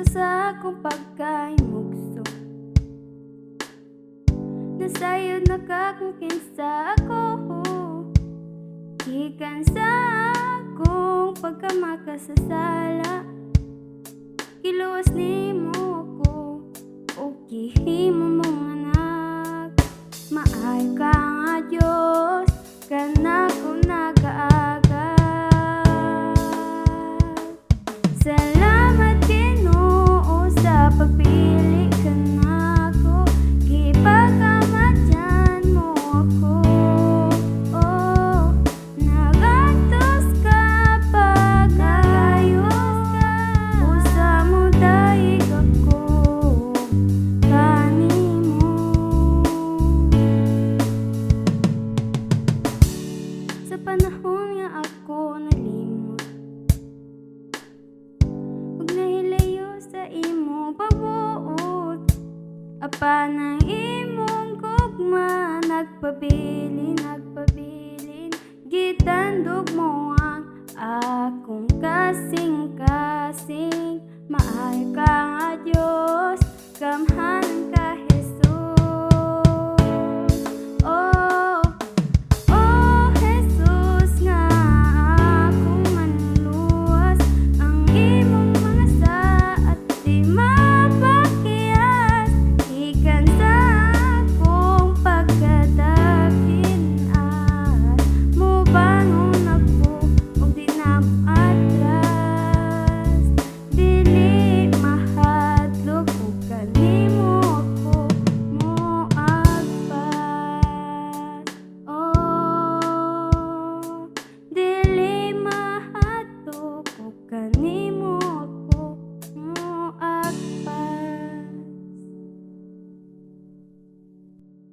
sa akong pagkaimugso. Nasayod nakakungkinsa ako, gikan sa akong pagkamakasasala. Kiluwas nimo ko o gihimo mong anak. Maayo ka nga Diyos, kanako nagaagad. Salamat Ginoo sa pagpili kanako, gipagkamatyan mo ako. Oh, nagantos ka pagayos ka, usa mo daig ako kanimo. Sa panahon nga ako nalimot, ug nahilayo sa imo pagbuot, apan ang imong gugma nagpabilin, gitandog mo ang akong kasing-kasing. Maayo ka nga Diyos, kamhan